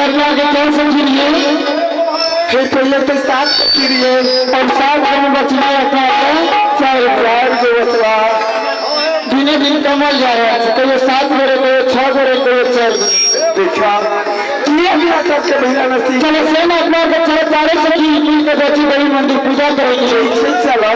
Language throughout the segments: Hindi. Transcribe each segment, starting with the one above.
अपना के क्या समझिए फिर पहले तो सात गिरिए और सात में बचना अपना चार चार के बचवा दिने दिन कमल जा रहा है कभी 7 बड़े को 6 बड़े को 4 देखा ये भी सबके महीना नसीब चलो सेम अपना के चलो चारे सखी मिल के बची बड़ी मंदिर पूजा करेंगे चलो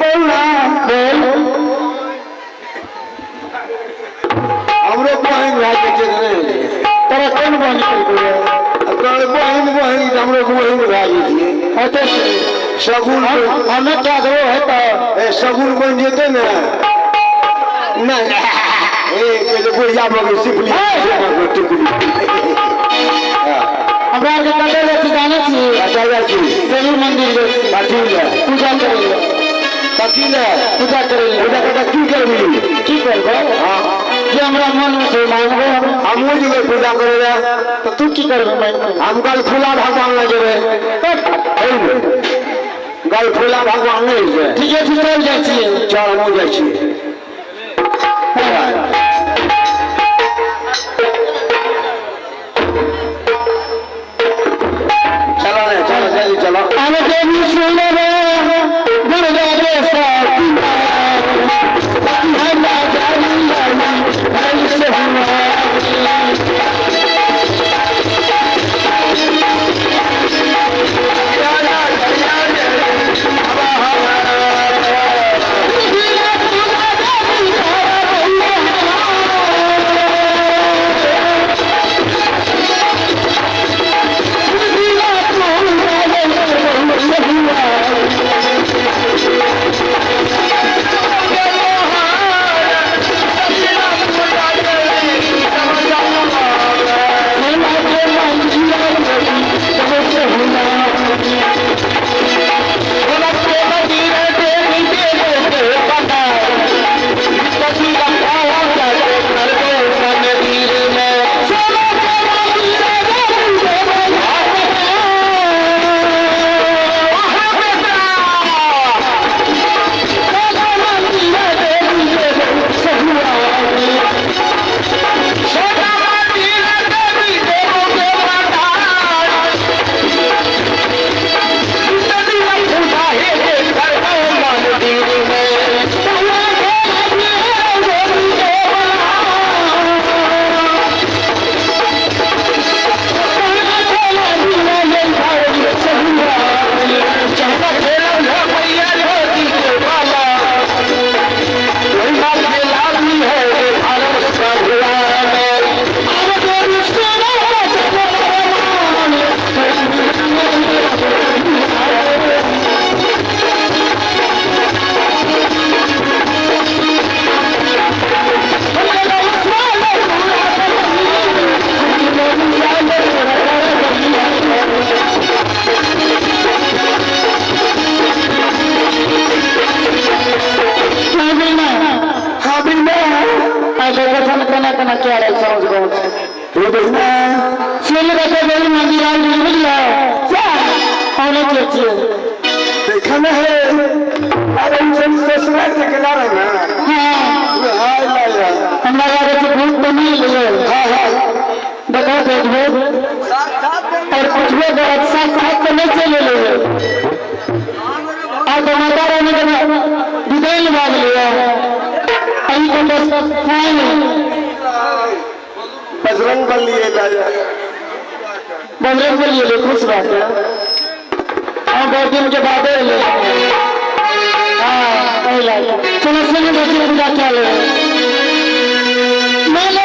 बोल ना बोल हमरो बहन भाई के रे तेरा कौन बहन है अगर बहन हमरो बहन भाई है होते शगुन हमें क्या करो है तो ए शगुन बन जेते ना ना ए के बुढ़िया मगे सिपली हमरा के कते लेके जाने छी आचार्य जी देवी मंदिर में बाटी पूजा करेंगे बाकी ना पूजा करेंगे पूजा करके की करबो हां जे हमरा मन में छै मांगबो हम जो पूजा करेगा तो तू की करबे हम कल फूला भगवान लगे गल फूला भगवान नहीं है ठीक है चल जाय छी चल हो जाय छी चलो रे चलो जल्दी चलो आने देवी सुनो रे गुरु रे साथी हम जानी से क्या है समझ गो ये देखना सुन रखे देवी मंदिर आ गई बुझला क्या आने चाहिए देखना है अरे सब ससुराल से केला रहा हां हाय लाया हमारा रे भूत बनी ले हां हां देखो देखो और कुछ भी बात साथ साथ नहीं चले ले आज माता रानी का विदाई मांग लिया अभी को बस फाइनल बजरंग बली है बजरंग बली है खुश बात है हाँ बहुत दिन के बाद ले हाँ चलो सुनो देखिए पूजा क्या ले मैंने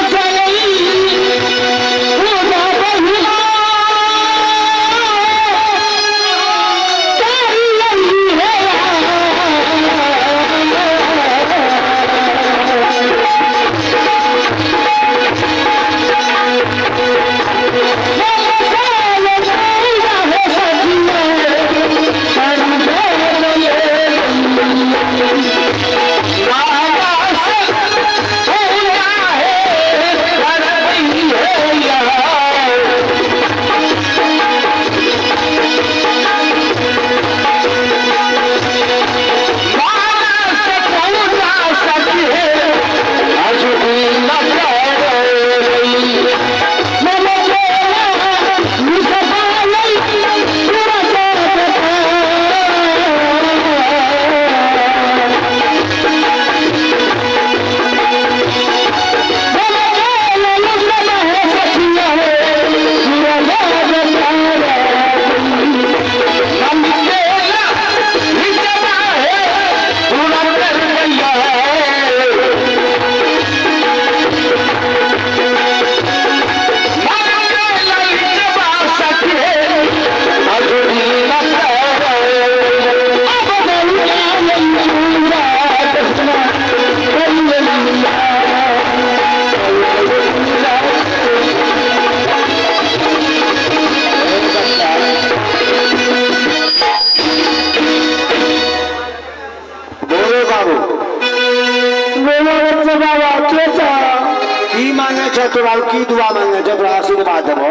मांगे छो तोरा की दुआ मांगे छो तोरा आशीर्वाद देबो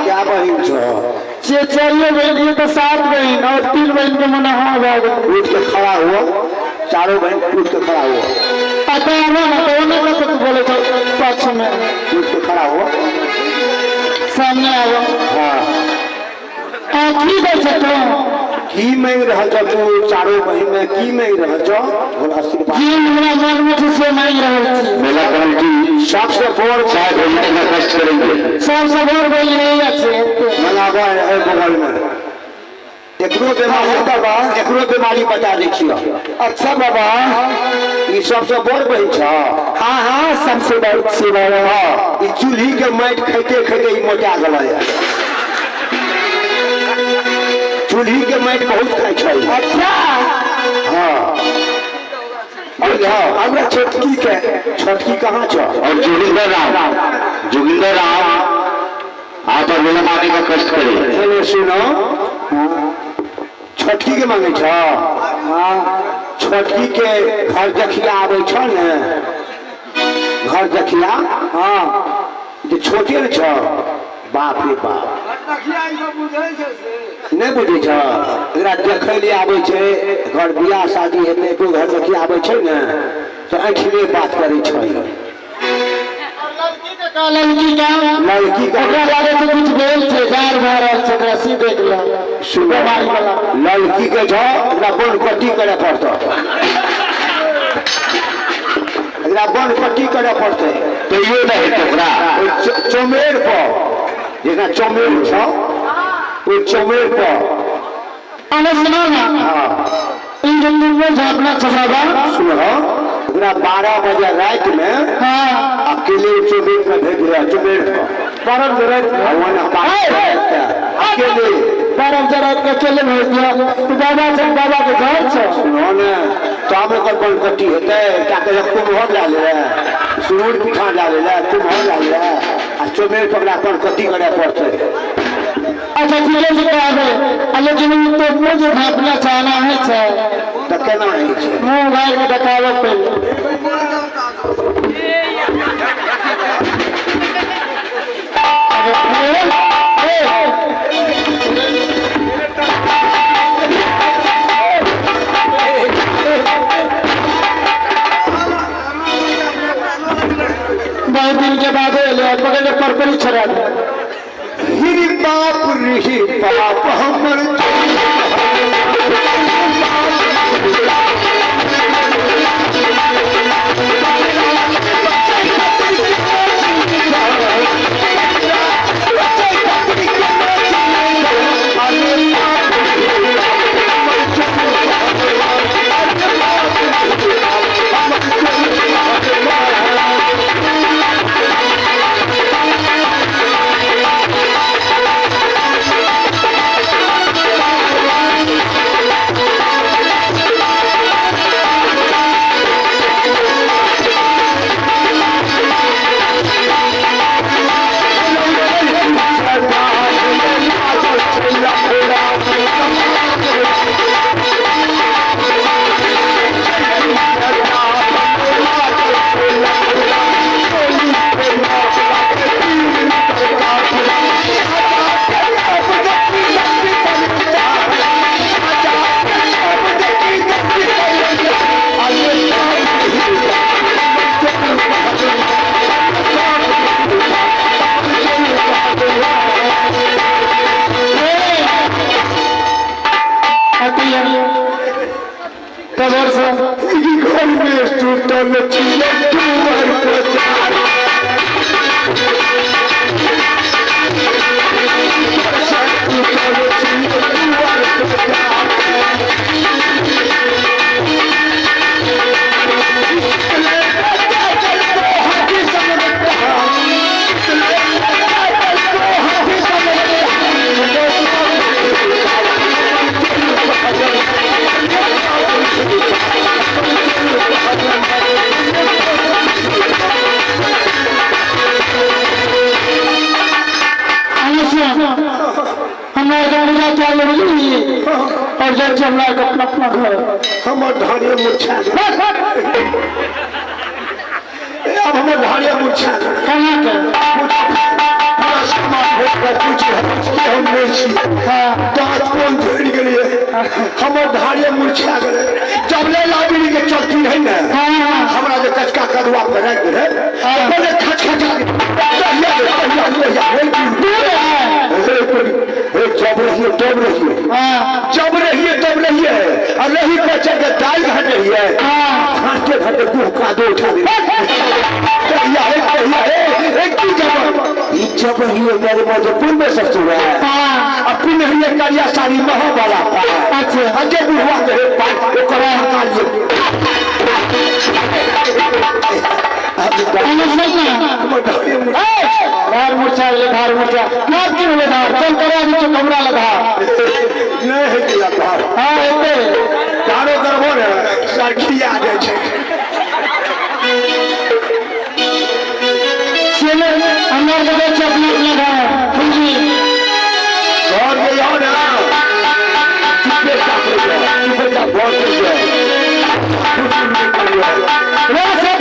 क्या बहिन छो से चलिए बहन तो 7 बहन और 3 बहन के मना हाँ उठ के खड़ा हुआ चारों बहन उठ के खड़ा हुआ आता है ना तो उन्हें तो बोले तो पाँच में उठ के खड़ा हुआ सामने आओ हाँ की दे तो की मांग रहा छो तू चारों बहन में की मांग रहा छो बोला आशीर्वाद जी हमरा मन में से मांग रहा छी मेला कमेटी सबसे बड़ चाय बहन का कष्ट करेंगे सबसे बड़ बहन नहीं আছে मनावा है बगल में एकरो बीमारी बता देखियो अच्छा बाबा ये सबसे बड़ बहन छ हाँ हाँ सबसे बड़ छी बाबा ये चूल्ही के माटि खाते खाते मोटा गल चूल्ही के माटि बहुत खाई छै अच्छा हाँ और हमरा छोटकी कहाँ छ और जोगिंदर राम आप मेला मारने का कष्ट करे सुनो छोटकी के मांगे छ छोटकी के घर देखिया आवे छ ने घर देखिया हाँ जो छोटे न छ बाप रे बाप नहीं बुझे छ एकरा देखे लिए आवे छे घर बियाह शादी हेते को घर देखिया आवे छे ने तो आँखि में बात करे छ लड़की का लागे से कुछ बोल थे जार भरल छकरा सी देख लो सुनो लड़की के छ एकरा बन पट्टी करे पड़तो एकरा बन पट्टी करे पड़ते तो ये नहीं टोकरा चमेर पर जेना चमेर छ वो चमेर पर अने सुनो ना हाँ इन जंगल में झापना छबाबा सुनो एकरा 12 बजे रात में हाँ अकेले चमेर पर भेज दिया चमेर पर 12 बजे रात अकेले 12 बजे रात के अकेले भेज दिया तो बाबा के घर छ सुनो ने तो हम एकर बन पट्टी हेते ताके कुम्हर डाले सुरूर पिठा डाले कुम्हर डाले आ चमेर पकड़ा पर कट्टी करे पड़ते अच्छा ठीक है जी कहबे लेकिन तो मुझे भापना चाहना है छ तो केना है छै मुंह भाई के बतावे पहले बहुत दिन के बाद पकड़ परपरी छड़ा हिरी बाप रे बाप हमर और जब चमड़ा का अपना घर हम ढारे मुछा अब हमें भाड़िया मूर्छा कहाँ के पूरा सामान भेज कर पूछे हम नहीं छी दांत कौन झड़ गए हमें भाड़िया मूर्छा गए जब ले लाबिनी के चलती है ना हमरा जो कचका कदुआ पर रख दे बोले खचखचा जब रहिए तब रहिए और रही बच्चे के दाल घट रही है घाटे घाटे को कादो उठा दे जब रहिए मेरे मधुपुर में सबसे हुआ है अपनी रहिए करिया साड़ी महा वाला अजय बुढ़वा धार मूर्छा धार मूर्छा नाथ की बोले धार चल करे अभी तो कमरा लगा नहीं है कि धार हाँ एते धारो करबो ने सरखी आ जाए छे चले अंदर के देख अपना अपना धार पूंजी और ये हो ना चिपे का बहुत है वैसे